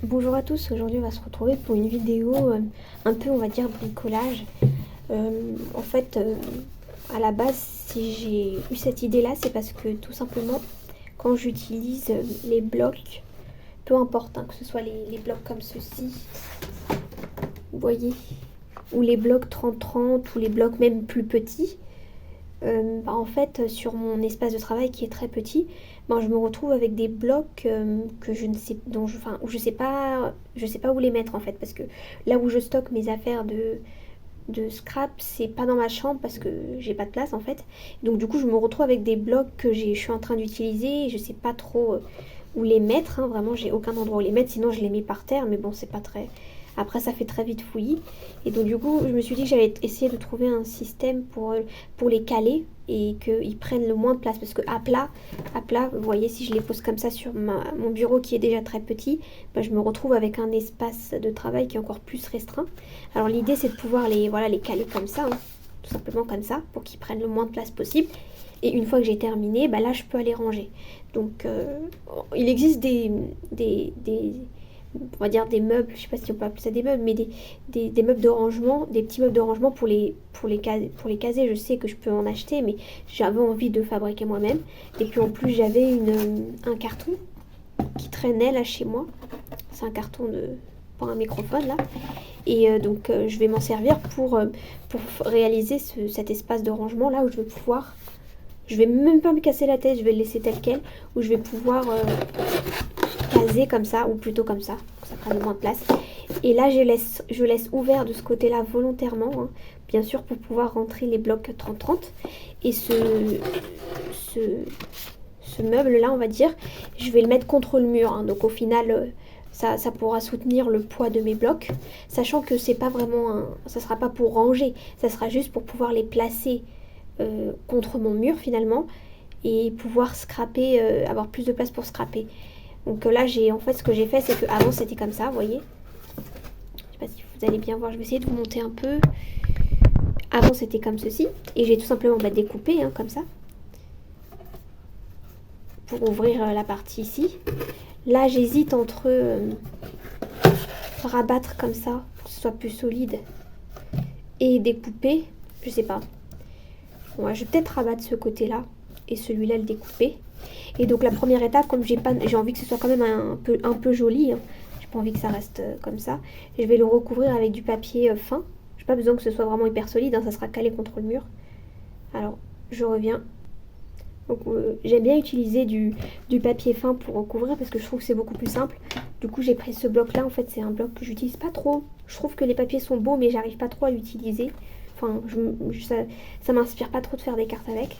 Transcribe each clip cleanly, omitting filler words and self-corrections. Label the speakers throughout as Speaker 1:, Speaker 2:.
Speaker 1: Bonjour à tous, aujourd'hui on va se retrouver pour une vidéo un peu on va dire bricolage. En fait à la base si j'ai eu cette idée là c'est parce que tout simplement quand j'utilise les blocs, peu importe hein, que ce soit les blocs comme ceci, vous voyez, ou les blocs 30-30 ou les blocs même plus petits, en fait sur mon espace de travail qui est très petit, je me retrouve avec des blocs que je ne sais dont où je sais pas où les mettre en fait, parce que là où je stocke mes affaires de scrap c'est pas dans ma chambre parce que j'ai pas de place en fait, donc du coup je me retrouve avec des blocs que je suis en train d'utiliser et je sais pas trop où les mettre hein. Vraiment j'ai aucun endroit où les mettre, sinon je les mets par terre, mais bon c'est pas très, après ça fait très vite fouillis, et donc du coup je me suis dit que j'allais essayer de trouver un système pour les caler et qu'ils prennent le moins de place, parce que à plat, vous voyez, si je les pose comme ça sur mon bureau qui est déjà très petit, je me retrouve avec un espace de travail qui est encore plus restreint. Alors l'idée c'est de pouvoir les caler comme ça hein, tout simplement comme ça, pour qu'ils prennent le moins de place possible. Et une fois que j'ai terminé, là je peux aller ranger. Donc il existe on va dire des meubles, je sais pas si on peut appeler ça des meubles, mais des meubles de rangement, des petits meubles de rangement pour les caser. Je sais que je peux en acheter, mais j'avais envie de fabriquer moi-même. Et puis en plus j'avais un carton qui traînait là chez moi. C'est un carton pour un microphone là. Et donc je vais m'en servir pour réaliser cet espace de rangement là où je vais pouvoir, je vais même pas me casser la tête, je vais le laisser tel quel, où je vais pouvoir caser comme ça, ou plutôt comme ça prenne moins de place. Et là je laisse ouvert de ce côté là volontairement hein, bien sûr pour pouvoir rentrer les blocs 30-30. Et ce meuble là on va dire, je vais le mettre contre le mur hein, donc au final ça pourra soutenir le poids de mes blocs, sachant que c'est pas vraiment ça sera pas pour ranger, ça sera juste pour pouvoir les placer contre mon mur finalement, et pouvoir scraper, avoir plus de place pour scraper. Donc là en fait ce que j'ai fait c'est que avant c'était comme ça, vous voyez, je sais pas si vous allez bien voir, je vais essayer de vous monter un peu. Avant c'était comme ceci, et j'ai tout simplement découpé hein, comme ça, pour ouvrir la partie ici. Là j'hésite entre rabattre comme ça pour que ce soit plus solide et découper, je sais pas. Bon, je vais peut-être rabattre ce côté là et celui-là le découper. Et donc la première étape, comme j'ai envie que ce soit quand même un peu joli hein, j'ai pas envie que ça reste comme ça, je vais le recouvrir avec du papier fin. J'ai pas besoin que ce soit vraiment hyper solide hein, ça sera calé contre le mur. Alors je reviens. Donc j'aime bien utiliser du papier fin pour recouvrir parce que je trouve que c'est beaucoup plus simple. Du coup j'ai pris ce bloc là, en fait c'est un bloc que j'utilise pas trop. Je trouve que les papiers sont beaux mais j'arrive pas trop à l'utiliser. Enfin ça m'inspire pas trop de faire des cartes avec.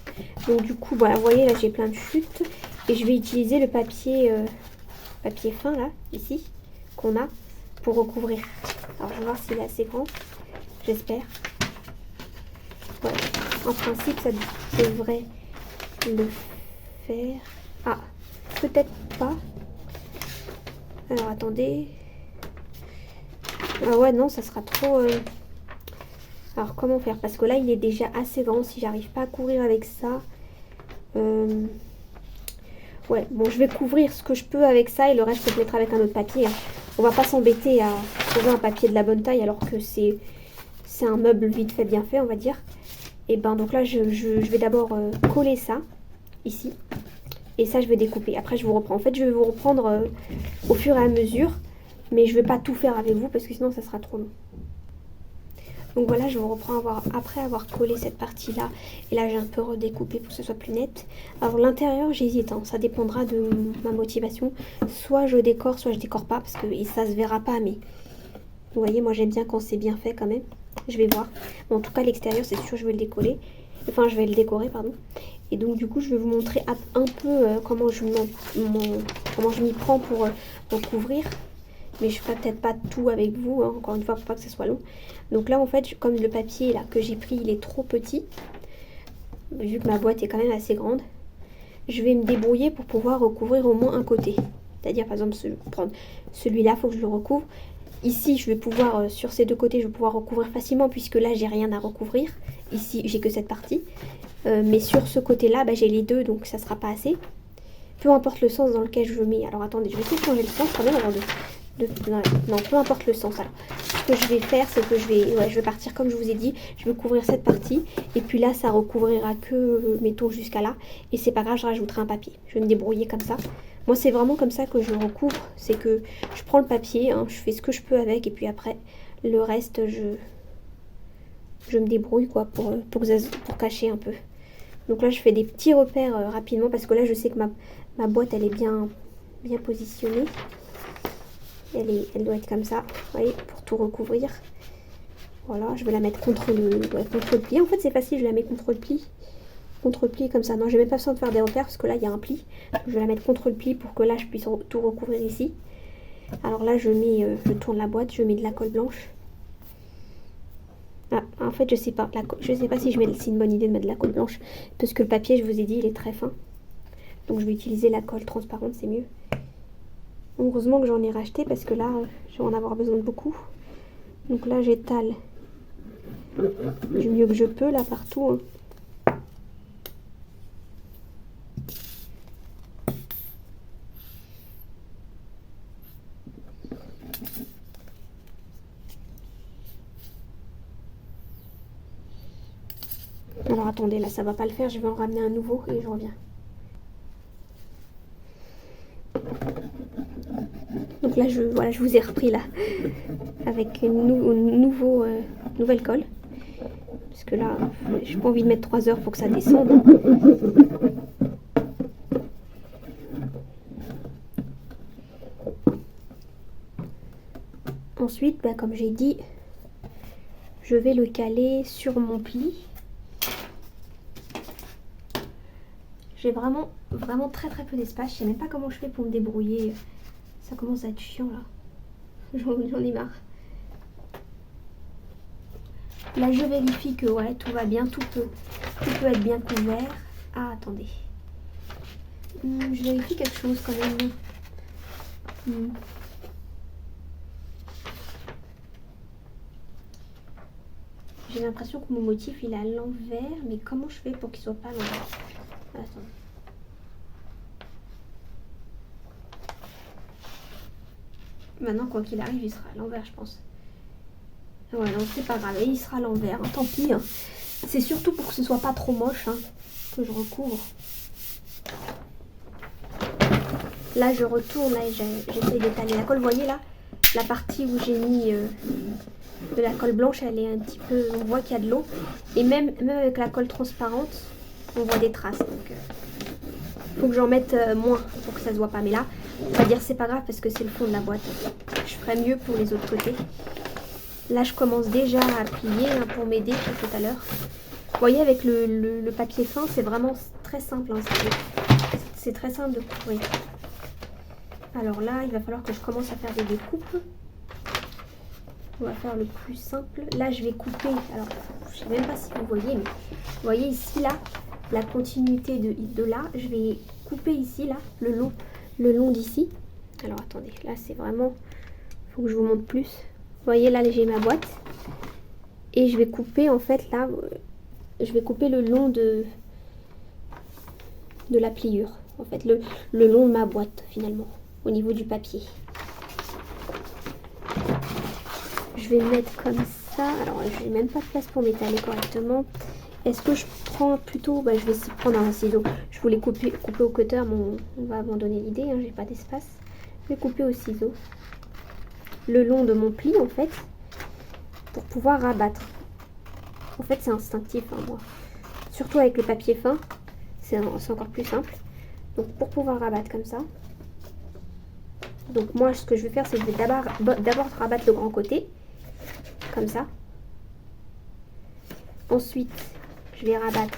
Speaker 1: Donc du coup voilà, vous voyez là j'ai plein de chutes. Et je vais utiliser le papier fin là, ici, qu'on a pour recouvrir. Alors je vais voir s'il est assez grand, j'espère. Ouais, en principe ça devrait le faire. Ah, peut-être pas. Alors attendez. Ah ouais non, ça sera trop alors comment faire, parce que là il est déjà assez grand. Si j'arrive pas à couvrir avec ça, ouais bon, je vais couvrir ce que je peux avec ça et le reste je peux le mettre avec un autre papier hein. On va pas s'embêter à trouver un papier de la bonne taille alors que c'est un meuble vite fait bien fait on va dire. Et donc là je vais d'abord coller ça ici, et ça je vais découper. Après je vous reprends. En fait je vais vous reprendre au fur et à mesure, mais je vais pas tout faire avec vous parce que sinon ça sera trop long. Donc voilà, je vous reprends après avoir collé cette partie là, et là j'ai un peu redécoupé pour que ce soit plus net. Alors l'intérieur j'hésite hein, ça dépendra de ma motivation, soit je décore soit je décore pas, parce que et ça se verra pas, mais vous voyez moi j'aime bien quand c'est bien fait quand même. Je vais voir. Bon, en tout cas l'extérieur c'est sûr je vais le décoller, enfin je vais le décorer pardon. Et donc du coup je vais vous montrer un peu comment je m'y prends pour recouvrir. Mais je ferai peut-être pas tout avec vous hein, encore une fois pour pas que ce soit long. Donc là en fait comme le papier là que j'ai pris il est trop petit, vu que ma boîte est quand même assez grande, je vais me débrouiller pour pouvoir recouvrir au moins un côté. C'est-à-dire par exemple prendre celui-là, il faut que je le recouvre. Ici je vais pouvoir, sur ces deux côtés je vais pouvoir recouvrir facilement puisque là j'ai rien à recouvrir. Ici j'ai que cette partie. Mais sur ce côté là j'ai les deux, donc ça sera pas assez. Peu importe le sens dans lequel je mets. Alors attendez, je vais essayer de changer le sens quand même avant Non, peu importe le sens. Alors, ce que je vais faire, c'est que je vais partir comme je vous ai dit. Je vais couvrir cette partie. Et puis là, ça recouvrira que, mettons, jusqu'à là. Et c'est pas grave, je rajouterai un papier. Je vais me débrouiller comme ça. Moi, c'est vraiment comme ça que je recouvre. C'est que je prends le papier, hein, je fais ce que je peux avec. Et puis après, le reste, je me débrouille quoi pour cacher un peu. Donc là, je fais des petits repères rapidement. Parce que là, je sais que ma boîte, elle est bien positionnée. Elle doit être comme ça, vous voyez, pour tout recouvrir. Voilà, je vais la mettre contre le pli. En fait, c'est facile, je la mets contre le pli. Contre le pli comme ça. Non, j'ai même pas besoin de faire des repères parce que là, il y a un pli. Je vais la mettre contre le pli pour que là, je puisse tout recouvrir ici. Alors là, je tourne la boîte, je mets de la colle blanche. Ah, en fait, je sais pas. Je sais pas si c'est une bonne idée de mettre de la colle blanche. Parce que le papier, je vous ai dit, il est très fin. Donc, je vais utiliser la colle transparente, c'est mieux. Heureusement que j'en ai racheté parce que là, je vais en avoir besoin de beaucoup. Donc là, j'étale du mieux que je peux, là, partout. Hein. Alors attendez, là, ça va pas le faire. Je vais en ramener un nouveau et je reviens. Donc là, je vous ai repris là avec une nouvelle colle. Parce que là, j'ai pas envie de mettre 3 heures pour que ça descende. Ensuite, comme j'ai dit, je vais le caler sur mon pli. J'ai vraiment très peu d'espace. Je sais même pas comment je fais pour me débrouiller. Ça commence à être chiant là. J'en ai marre. Là, je vérifie que ouais, tout va bien. Tout peut être bien couvert. Ah, attendez. Je vérifie quelque chose quand même. J'ai l'impression que mon motif il est à l'envers. Mais comment je fais pour qu'il soit pas à l'envers? Attends. Maintenant, quoi qu'il arrive, il sera à l'envers, je pense. Ouais, non, c'est pas grave, il sera à l'envers. Hein, tant pis. Hein. C'est surtout pour que ce soit pas trop moche que je recouvre. Là, je retourne et j'essaye d'étaler la colle. Vous voyez là, la partie où j'ai mis de la colle blanche, elle est un petit peu... On voit qu'il y a de l'eau. Et même avec la colle transparente, on voit des traces. Donc, faut que j'en mette moins pour que ça se voit pas. Mais là, on va dire c'est pas grave parce que c'est le fond de la boîte. Je ferai mieux pour les autres côtés. Là, je commence déjà à plier pour m'aider tout à l'heure. Vous voyez, avec le papier fin, c'est vraiment très simple. Hein, c'est très simple de couvrir. Alors là, il va falloir que je commence à faire des découpes. On va faire le plus simple. Là, je vais couper. Alors, je sais même pas si vous voyez, mais vous voyez ici, là, la continuité de là. Je vais couper ici, là, le long d'ici. Alors, attendez. Là, c'est vraiment... Il faut que je vous montre plus. Vous voyez, là, j'ai ma boîte. Et je vais couper, en fait, là... Je vais couper le long de la pliure. En fait, le long de ma boîte, finalement. Au niveau du papier. Je vais mettre comme ça. Alors, je n'ai même pas de place pour m'étaler correctement. Est-ce que je prends plutôt... je vais essayer de prendre un ciseau. Je voulais couper au cutter, mais on va abandonner l'idée. Hein, j'ai pas d'espace. Je vais couper au ciseau. Le long de mon pli, en fait. Pour pouvoir rabattre. En fait, c'est instinctif, moi. Surtout avec le papier fin. C'est encore plus simple. Donc, pour pouvoir rabattre comme ça. Donc, moi, ce que je vais faire, c'est que je vais d'abord rabattre le grand côté. Comme ça. Ensuite, je vais rabattre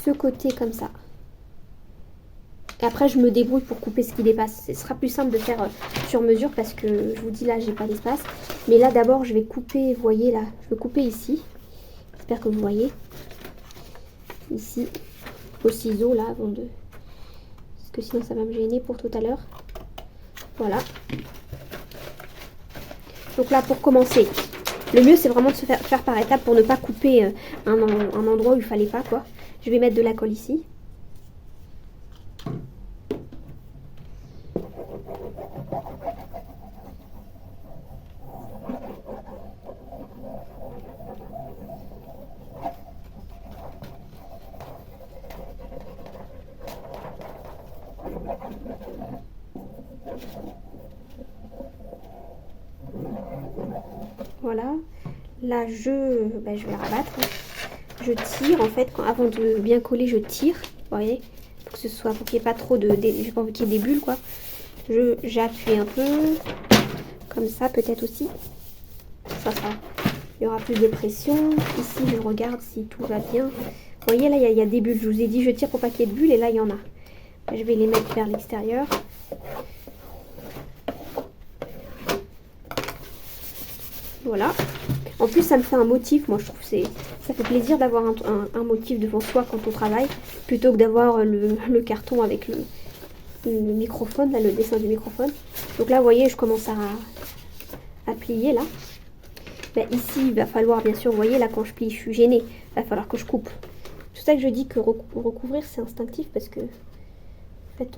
Speaker 1: ce côté comme ça. Et après, je me débrouille pour couper ce qui dépasse. Ce sera plus simple de faire sur mesure parce que je vous dis là, j'ai pas d'espace. Mais là, d'abord, je vais couper, vous voyez là, je vais couper ici. J'espère que vous voyez. Ici, au ciseau là, avant de... Parce que sinon, ça va me gêner pour tout à l'heure. Voilà. Donc là, pour commencer, le mieux, c'est vraiment de se faire par étapes pour ne pas couper un endroit où il fallait pas, quoi. Je vais mettre de la colle ici. Voilà. Là, je vais rabattre. Je tire en fait, avant de bien coller, je tire. Vous voyez, pour que ce soit, pour qu'il n'y ait pas trop de, j'ai pas envie qu'il y ait des bulles quoi. J'appuie un peu, comme ça peut-être aussi. Ça, il y aura plus de pression. Ici, je regarde si tout va bien. Vous voyez là, il y a des bulles. Je vous ai dit, je tire pour pas qu'il y ait de bulles et là, il y en a. Je vais les mettre vers l'extérieur. Voilà. En plus, ça me fait un motif. Moi, je trouve que ça fait plaisir d'avoir un motif devant soi quand on travaille, plutôt que d'avoir le carton avec le microphone, là, le dessin du microphone. Donc là, vous voyez, je commence à plier, là. Ben, ici, il va falloir, bien sûr, vous voyez, là, quand je plie, je suis gênée. Il va falloir que je coupe. C'est pour ça que je dis que recouvrir, c'est instinctif, parce que, en fait,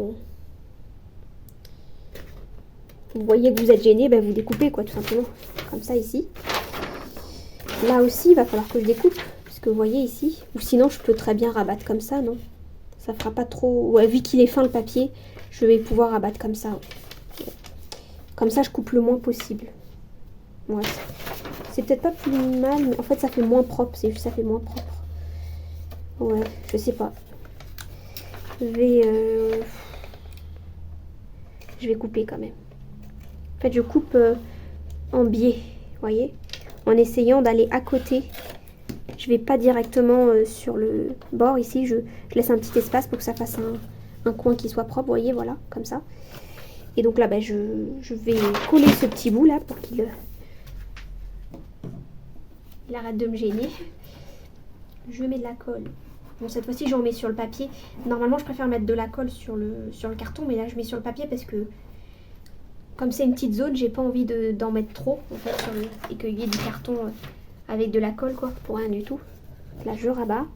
Speaker 1: vous voyez que vous êtes gêné, ben, vous découpez, quoi, tout simplement. Comme ça, ici. Là aussi, il va falloir que je découpe, parce que vous voyez ici. Ou sinon, je peux très bien rabattre comme ça, non? Ça fera pas trop... Ouais, vu qu'il est fin, le papier, je vais pouvoir rabattre comme ça. Ouais. Comme ça, je coupe le moins possible. Ouais. C'est peut-être pas plus mal, mais en fait, ça fait moins propre. C'est juste ça fait moins propre. Ouais, je sais pas. Je vais couper quand même. En fait, je coupe en biais, vous voyez, en essayant d'aller à côté. Je vais pas directement sur le bord ici. Je laisse un petit espace pour que ça fasse un coin qui soit propre, vous voyez, voilà, comme ça. Et donc là, ben, je vais coller ce petit bout là pour qu'il arrête de me gêner. Je mets de la colle. Bon, cette fois-ci, j'en mets sur le papier. Normalement, je préfère mettre de la colle sur le carton, mais là, je mets sur le papier parce que, comme c'est une petite zone, j'ai pas envie d'en mettre trop, en fait, et qu'il y ait du carton avec de la colle, quoi, pour rien du tout. Là, je rabats.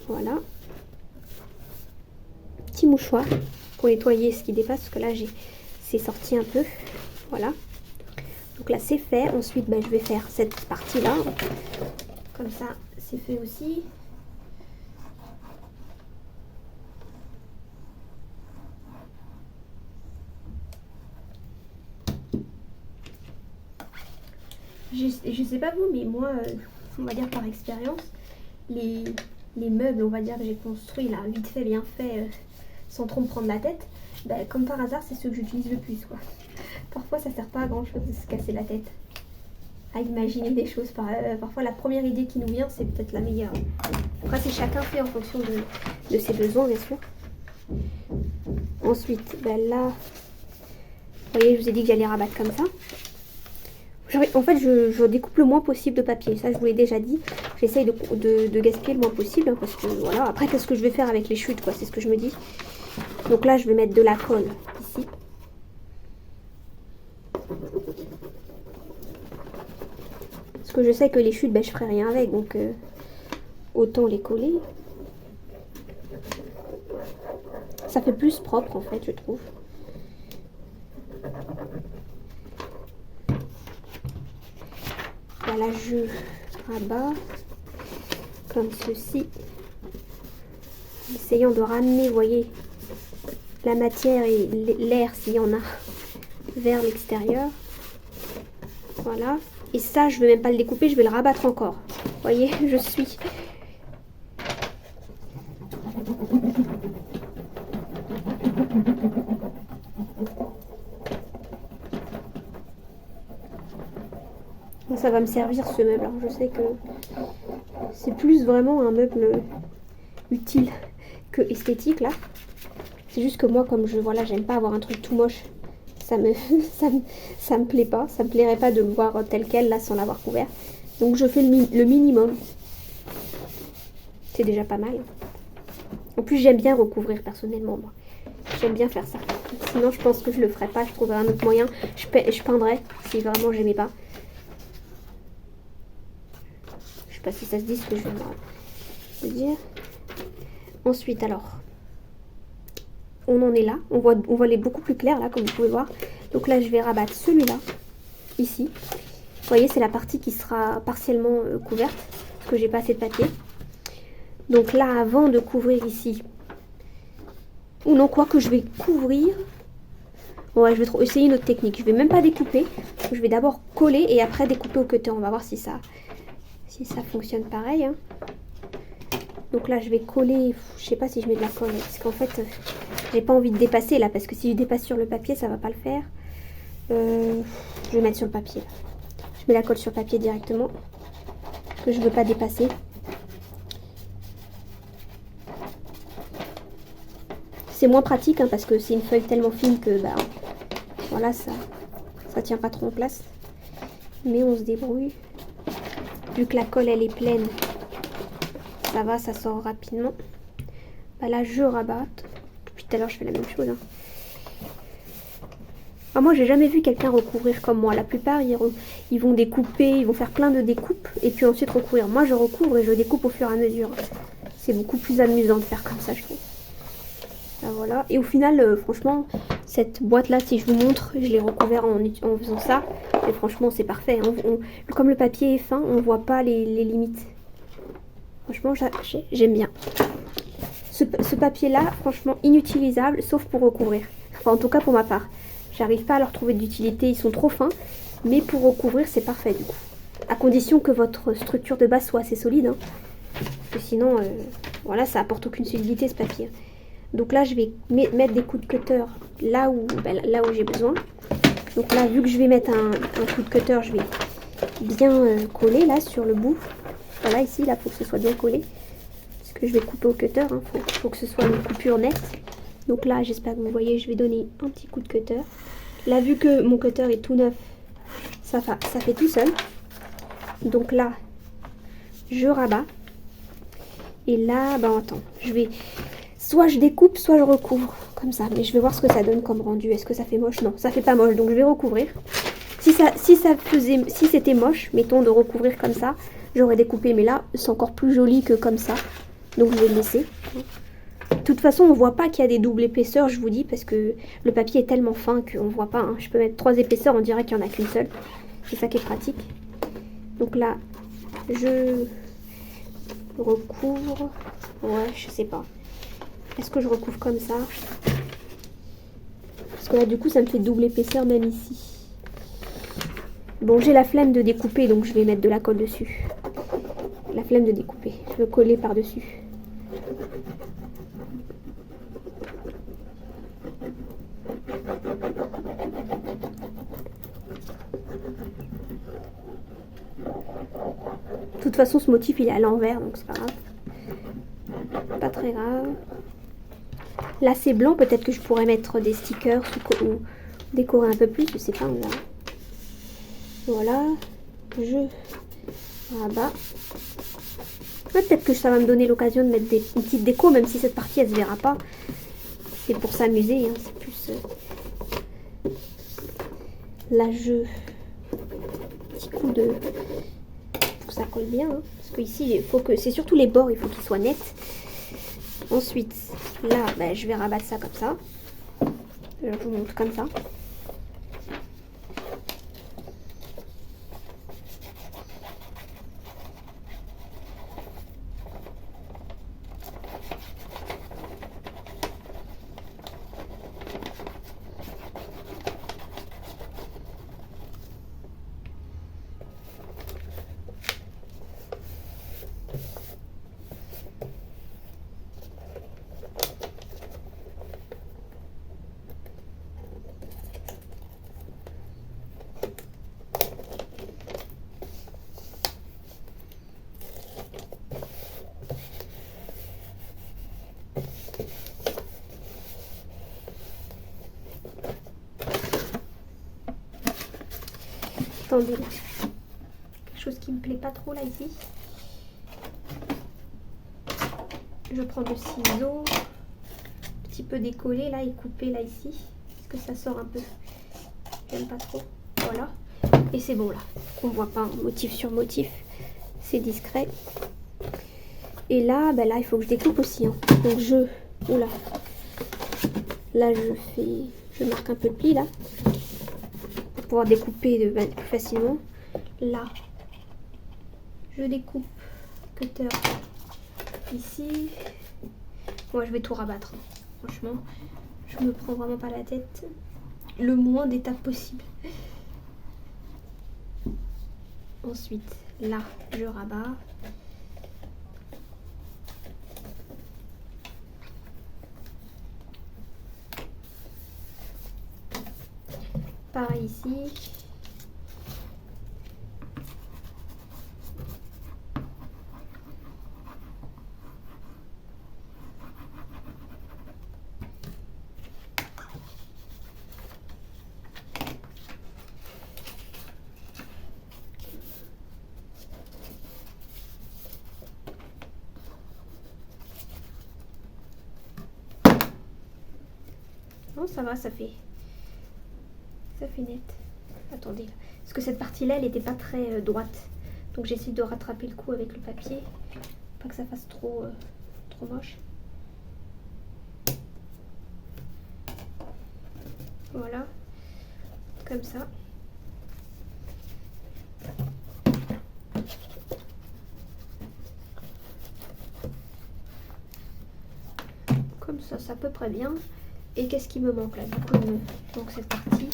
Speaker 1: Voilà. Petit mouchoir pour nettoyer ce qui dépasse, parce que là, c'est sorti un peu. Voilà. Donc là, c'est fait. Ensuite, ben, je vais faire cette partie-là. Comme ça, c'est fait aussi. Je sais pas vous, mais moi, on va dire par expérience, les meubles, on va dire, que j'ai construits là, vite fait, bien fait, sans trop me prendre la tête, ben, comme par hasard, c'est ceux que j'utilise le plus, quoi. Parfois, ça sert pas à grand chose de se casser la tête à imaginer des choses. Parfois, la première idée qui nous vient, c'est peut-être la meilleure. Après, c'est chacun fait en fonction de ses besoins, bien sûr. Ensuite, ben là, vous voyez, je vous ai dit que j'allais rabattre comme ça. En fait, je découpe le moins possible de papier. Ça, je vous l'ai déjà dit. J'essaye de gaspiller le moins possible. Hein, parce que, voilà. Après, qu'est-ce que je vais faire avec les chutes, quoi? C'est ce que je me dis. Donc là, je vais mettre de la colle ici. Parce que je sais que les chutes, ben, je ferai rien avec. Donc, autant les coller. Ça fait plus propre, en fait, je trouve. Voilà, je rabats comme ceci, essayant de ramener, vous voyez, la matière et l'air s'il y en a vers l'extérieur. Voilà, et ça, je ne vais même pas le découper, je vais le rabattre encore. Vous voyez, je suis... Ça va me servir ce meuble. Alors, je sais que c'est plus vraiment un meuble utile que esthétique là. C'est juste que moi, comme voilà, j'aime pas avoir un truc tout moche. Ça me plaît pas. Ça me plairait pas de le voir tel quel là sans l'avoir couvert. Donc je fais le minimum. C'est déjà pas mal. En plus, j'aime bien recouvrir personnellement moi. J'aime bien faire ça. Sinon, je pense que je le ferais pas. Je trouverais un autre moyen. Je peindrais si vraiment j'aimais pas. Je sais pas si ça se dit ce que je veux dire. Ensuite, alors, on en est là. On voit les beaucoup plus clairs là, comme vous pouvez voir. Donc là, je vais rabattre celui-là, ici. Vous voyez, c'est la partie qui sera partiellement couverte, parce que j'ai pas assez de papier. Donc là, avant de couvrir ici, ou non, quoi que je vais couvrir, Ouais, je vais essayer une autre technique. Je vais même pas découper. Je vais d'abord coller et après découper au cutter. On va voir si ça fonctionne pareil. Hein. Donc là, je vais coller. Je sais pas si je mets de la colle. Parce qu'en fait, j'ai pas envie de dépasser là. Parce que si je dépasse sur le papier, ça va pas le faire. Je vais mettre sur le papier. Là. Je mets la colle sur le papier directement. Parce que je veux pas dépasser. C'est moins pratique hein, parce que c'est une feuille tellement fine que bah, voilà, ça tient pas trop en place. Mais on se débrouille. Vu que la colle elle est pleine, ça va, ça sort rapidement. Bah là je rabats. Depuis tout à l'heure je fais la même chose. Hein. Alors moi j'ai jamais vu quelqu'un recouvrir comme moi. La plupart ils vont découper, ils vont faire plein de découpes et puis ensuite recouvrir. Moi je recouvre et je découpe au fur et à mesure. C'est beaucoup plus amusant de faire comme ça je trouve. Là, voilà. Et au final, franchement, cette boîte-là, si je vous montre, je l'ai recouvert en faisant ça. Et franchement, c'est parfait. Hein. Comme le papier est fin, on voit pas les limites. Franchement, j'aime bien. Ce papier-là, franchement, inutilisable, sauf pour recouvrir. Enfin, en tout cas, pour ma part. J'arrive pas à leur trouver d'utilité, ils sont trop fins. Mais pour recouvrir, c'est parfait, du coup. À condition que votre structure de base soit assez solide. Hein. Parce que sinon, voilà, ça apporte aucune solidité, ce papier. Donc là, je vais mettre des coups de cutter là où j'ai besoin. Donc là, vu que je vais mettre un coup de cutter, je vais bien coller là sur le bout. Voilà, ici, là, faut que ce soit bien collé. Parce que je vais couper au cutter, hein. Faut que ce soit une coupure nette. Donc là, j'espère que vous voyez, je vais donner un petit coup de cutter. Là, vu que mon cutter est tout neuf, ça fait tout seul. Donc là, je rabats. Et là, bah attends, je vais... Soit je découpe, soit je recouvre, comme ça. Mais je vais voir ce que ça donne comme rendu. Est-ce que ça fait moche? Non, ça fait pas moche, donc je vais recouvrir. Si c'était moche, mettons de recouvrir comme ça, j'aurais découpé. Mais là, c'est encore plus joli que comme ça. Donc je vais le laisser. De toute façon, on voit pas qu'il y a des doubles épaisseurs, je vous dis, parce que le papier est tellement fin qu'on voit pas. Hein. Je peux mettre 3 épaisseurs, on dirait qu'il n'y en a qu'une seule. C'est ça qui est pratique. Donc là, je recouvre. Ouais, je sais pas. Est-ce que je recouvre comme ça? Parce que là, du coup, ça me fait double épaisseur même ici. Bon, j'ai la flemme de découper, donc je vais mettre de la colle dessus. La flemme de découper. Je veux coller par-dessus. De toute façon, ce motif, il est à l'envers, donc c'est pas grave. Pas très grave. Là, c'est blanc. Peut-être que je pourrais mettre des stickers ou décorer un peu plus. Je sais pas, on verra. Voilà. Je rabats. Peut-être que ça va me donner l'occasion de mettre une petite déco, même si cette partie, elle se verra pas. C'est pour s'amuser. Hein. C'est plus... Là, petit coup de... Pour que ça colle bien. Hein. Parce que ici, c'est surtout les bords, il faut qu'ils soient nets. Ensuite, là, ben, je vais rabattre ça comme ça. Je vous montre comme ça. Attendez, quelque chose qui me plaît pas trop là ici. Je prends le ciseau, un petit peu décollé là et coupé là ici. Est-ce que ça sort un peu? J'aime pas trop. Voilà. Et c'est bon là. On voit pas motif sur motif. C'est discret. Et là, ben là, il faut que je découpe aussi. Hein. Donc oula. Là, je marque un peu le pli là. Pour pouvoir découper plus facilement. Là, je découpe cutter ici. Moi, je vais tout rabattre. Franchement, je me prends vraiment pas la tête. le moins d'étapes possible. Ensuite, là, je rabats. Pareil ici. Non, ça va, ça fait net. Attendez, parce que cette partie-là, elle n'était pas très droite. Donc j'essaie de rattraper le coup avec le papier. Pas que ça fasse trop moche. Voilà. Comme ça. Comme ça, c'est à peu près bien. Et qu'est-ce qui me manque là? Du coup, il me manque cette partie.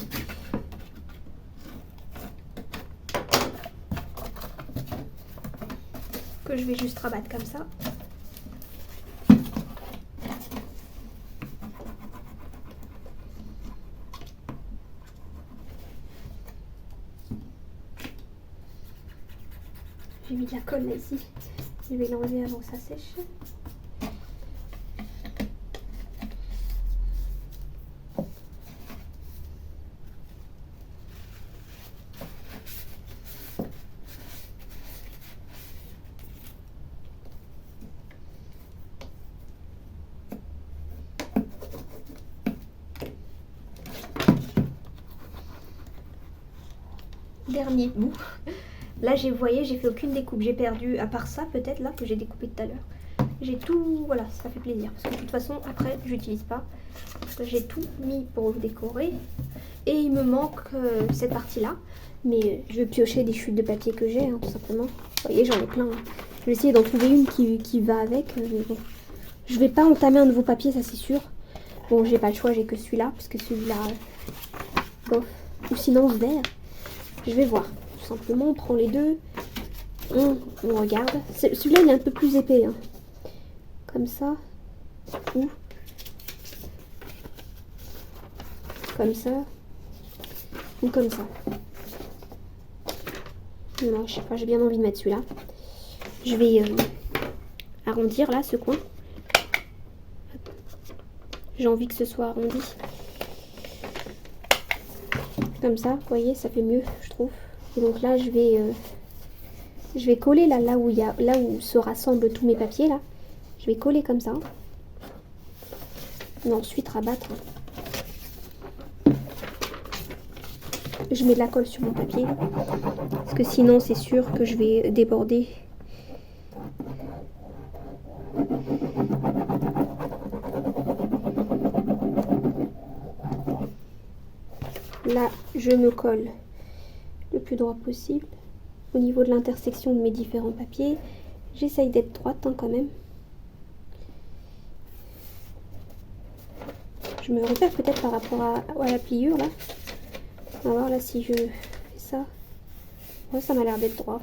Speaker 1: Que je vais juste rabattre comme ça. J'ai mis de la colle là ici. Je vais l'enlever avant que ça sèche. Dernier bout. Là, vous voyez, j'ai fait aucune découpe. J'ai perdu, à part ça, peut-être là, que j'ai découpé tout à l'heure. J'ai tout, voilà, ça fait plaisir. Parce que de toute façon, après, j'utilise pas. J'ai tout mis pour décorer. Et il me manque cette partie-là. Mais je vais piocher des chutes de papier que j'ai, hein, tout simplement. Vous voyez, j'en ai plein. Hein. Je vais essayer d'en trouver une qui va avec. Mais bon. Je vais pas entamer un nouveau papier, ça c'est sûr. Bon, j'ai pas le choix, j'ai que celui-là. Parce que celui-là, bon. Ou sinon, ce vert. Je vais voir. Tout simplement, on prend les deux. On regarde. Celui-là, il est un peu plus épais. Hein. Comme ça. Ou comme ça. Ou comme ça. Non, je sais pas, j'ai bien envie de mettre celui-là. Je vais arrondir là, ce coin. J'ai envie que ce soit arrondi. Comme ça, vous voyez, ça fait mieux, je trouve. Et donc là, je vais coller là où se rassemblent tous mes papiers là. Je vais coller comme ça. Et ensuite rabattre. Je mets de la colle sur mon papier. Parce que sinon, c'est sûr que je vais déborder. Là, je me colle le plus droit possible au niveau de l'intersection de mes différents papiers. J'essaye d'être droite hein, quand même. Je me repère peut-être par rapport à la pliure là. On va voir là si je fais ça. Ouais, ça m'a l'air d'être droit.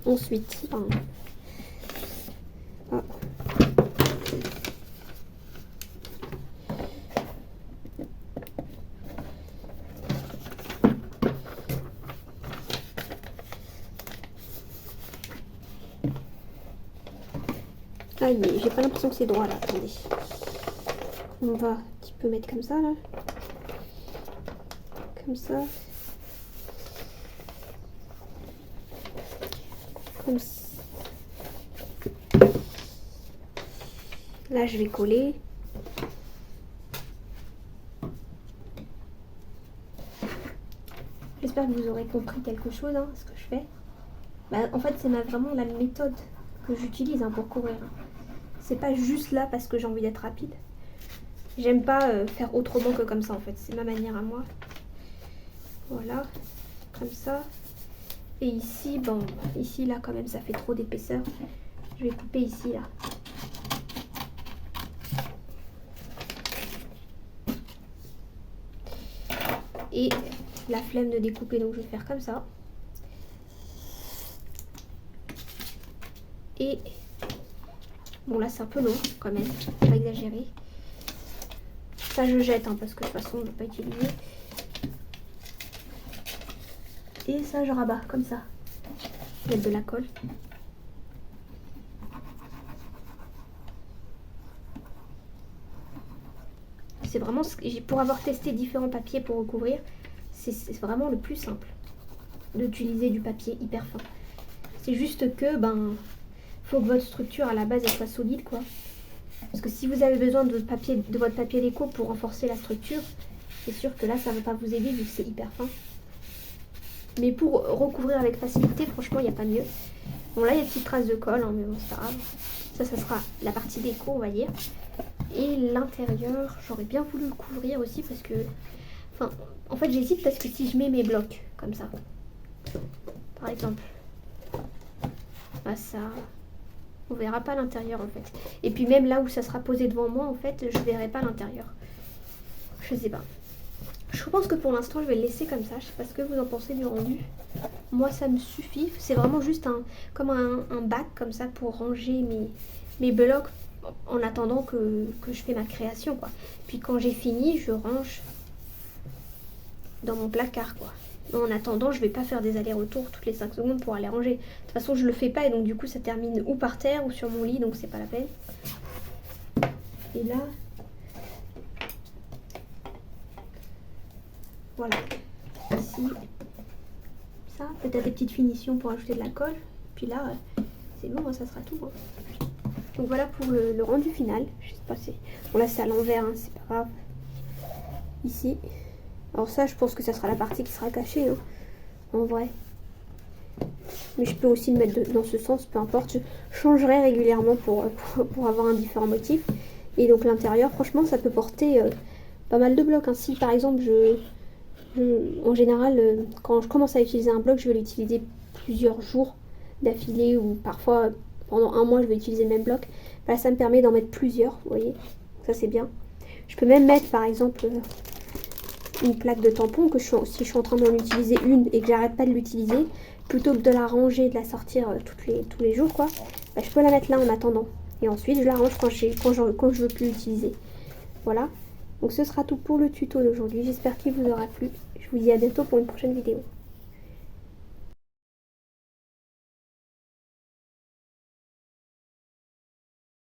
Speaker 1: Ensuite, aïe, j'ai pas l'impression que c'est droit là, attendez. On va un petit peu mettre comme ça là. Comme ça. Comme ça. Là, je vais coller. J'espère que vous aurez compris quelque chose, hein, ce que je fais. Bah, en fait, c'est vraiment la méthode que j'utilise hein, pour couvrir. C'est pas juste là parce que j'ai envie d'être rapide. J'aime pas faire autrement que comme ça en fait. C'est ma manière à moi. Voilà, comme ça. Et ici, bon, ici là quand même ça fait trop d'épaisseur. Je vais couper ici là. Et la flemme de découper, donc je vais faire comme ça. Et bon, là c'est un peu long quand même, pas exagérer. Ça je jette parce que de toute façon je ne vais pas utiliser. Et ça je rabats comme ça. Je vais mettre de la colle. C'est vraiment, pour avoir testé différents papiers pour recouvrir, c'est vraiment le plus simple d'utiliser du papier hyper fin. C'est juste que faut que votre structure à la base elle soit solide quoi. Parce que si vous avez besoin de votre papier déco pour renforcer la structure, c'est sûr que là ça ne va pas vous aider vu que c'est hyper fin. Mais pour recouvrir avec facilité, franchement il n'y a pas mieux. Bon là il y a des petites traces de colle, mais bon c'est pas grave. Ça sera la partie déco on va dire. Et l'intérieur, j'aurais bien voulu le couvrir aussi parce que... en fait j'hésite parce que si je mets mes blocs comme ça, par exemple, ça... on verra pas l'intérieur en fait. Et puis même là où ça sera posé devant moi en fait, je verrai pas l'intérieur. Je sais pas. Je pense que pour l'instant je vais le laisser comme ça. Je sais pas ce que vous en pensez du rendu. Moi ça me suffit. C'est vraiment juste comme un bac comme ça pour ranger mes blocs en attendant que je fais ma création quoi. Puis quand j'ai fini, je range dans mon placard quoi. En attendant, je vais pas faire des allers-retours toutes les 5 secondes pour aller ranger. De toute façon, je le fais pas et donc du coup, ça termine ou par terre ou sur mon lit, donc c'est pas la peine. Et là, voilà. Ici, ça, peut-être des petites finitions pour ajouter de la colle. Puis là, c'est bon, ça sera tout. Donc voilà pour le rendu final. Je sais pas si... Bon là c'est à l'envers, c'est pas grave. Ici. Alors ça je pense que ça sera la partie qui sera cachée. En vrai. Mais je peux aussi le mettre dans ce sens, peu importe. Je changerai régulièrement pour avoir un différent motif. Et donc l'intérieur, franchement ça peut porter pas mal de blocs. Si par exemple en général quand je commence à utiliser un bloc, je vais l'utiliser plusieurs jours d'affilée ou parfois... pendant un mois je vais utiliser le même bloc. Là ça me permet d'en mettre plusieurs, vous voyez, ça c'est bien. Je peux même mettre par exemple une plaque de tampon que si je suis en train d'en utiliser une et que j'arrête pas de l'utiliser, plutôt que de la ranger, de la sortir tous les jours quoi, je peux la mettre là en attendant. Et ensuite je la range quand je veux plus l'utiliser. Voilà, donc ce sera tout pour le tuto d'aujourd'hui. J'espère qu'il vous aura plu. Je vous dis à bientôt pour une prochaine vidéo.